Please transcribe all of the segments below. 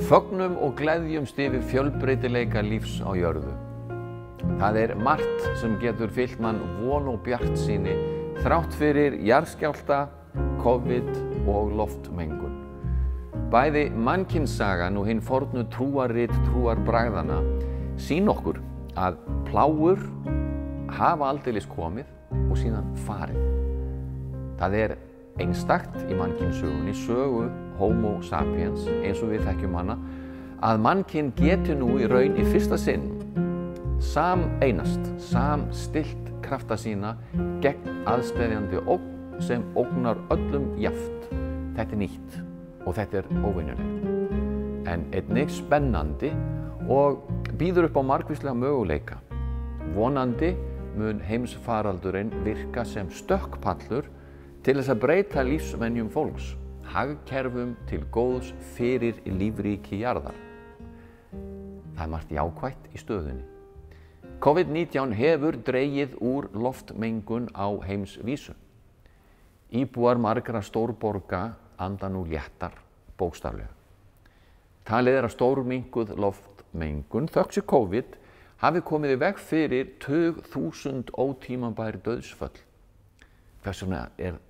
Fögnum og gleðjumst yfir fjölbreytileika lífs á jörðu. Það margt sem getur fyllt mann von og bjartsýni þrátt fyrir jarðskjálfta, COVID og loftmengun. Bæði mannkynssagan og hinn fornu trúarrit trúarbragðanna sýna okkur að plágur hafa aldeilis komið og síðan farið. Það einstakt í mannkynssögunni, sögu Homo sapiens, eins og við þekkjum hana, að mannkyn geti nú í raun í fyrsta sinn sameinast, samstillt krafta sína gegn aðsteðjandi ógn sem ógnar öllum jafnt. Þetta nýtt og þetta óvenjulegt, en einnig spennandi og býður upp á margvíslega möguleika. Vonandi mun heimsfaraldurinn virka sem stökkpallur til þess að breyta lífsvenjum fólks, hagkerfum til góðs fyrir lífríki jarðar. Það margt jákvætt í stöðunni. COVID-19 hefur dregið úr loftmengun á heimsvísu. Íbúar margra stórborga anda nú léttar, bókstaflega. Talið að stórminnkuð loftmengun þökk sé COVID hafi komið í veg fyrir tugþúsund ótímabær dauðsföll. Hvers vegna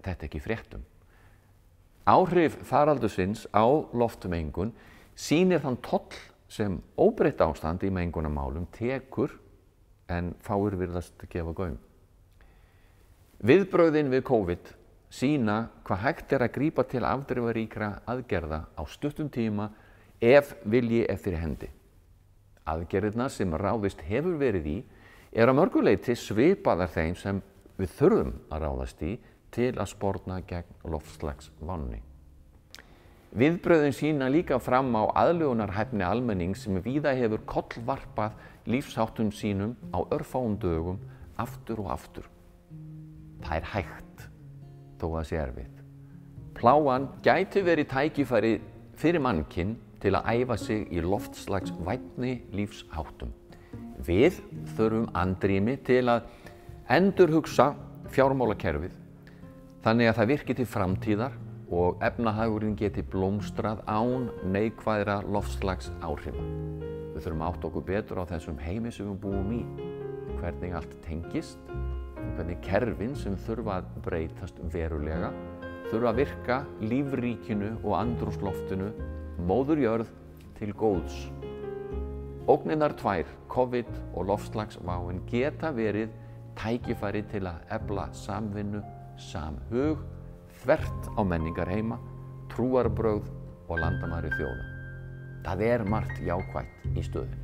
þetta ekki í fréttum? Áhrif faraldursins á loftmengun sýnir þann toll sem óbreytt ástand í mengunarmálum tekur en fáir virðast gefa gaum. Viðbrögðin við COVID sýna hvað hægt að grípa til afdrifaríkra aðgerða á stuttum tíma ef vilji fyrir hendi. Aðgerðirnar sem ráðist hefur verið í að mörgu leyti svipaðar þeim sem við þurfum að ráðast í til að sporna gegn loftslagsvánni. Viðbrögðin sýna líka fram á aðlögunarhæfni almennings sem víða hefur kollvarpað lífsháttum sínum á örfáum dögum aftur og aftur. Það hægt, þó að sé erfitt. Plágan gæti verið tækifæri fyrir mannkyn til að æfa sig í loftslagsvænni lífsháttum. Við þurfum andrými til að endurhugsa fjármálakerfið þannig að það virki til framtíðar og efnahagurinn geti blómstrað án neikvæðra loftslagsáhrifa. Við þurfum að átta okkur betur á þessum heimi sem við búum í, hvernig allt tengist og hvernig kerfin sem þurfa að breytast verulega þurfa að virka lífríkinu og andrúmsloftinu, móður jörð, til góðs. Ógnirnar tvær, COVID og loftslagsváin, geta verið tækifæri til að efla samvinnu, samhug, þvert á menningarheima, trúarbrögð og landamæri þjóða. Það margt jákvætt í stöðunni.